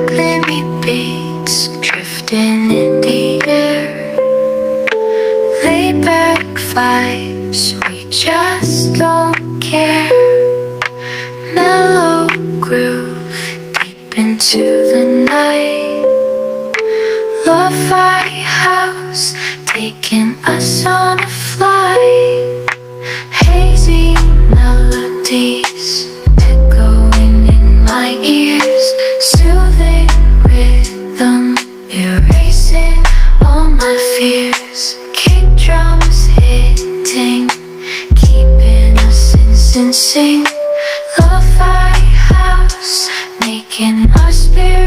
Cleary beats drifting in the air. Laid-back vibes, we just don't care. Mellow groove deep into the night. Lo-fi house taking us on a flight. Hazy melodies echoing in my ears. Soothing rhythm erasing all my fears. Kick drums hitting, keeping us in sync. Lo-fi house making our spirit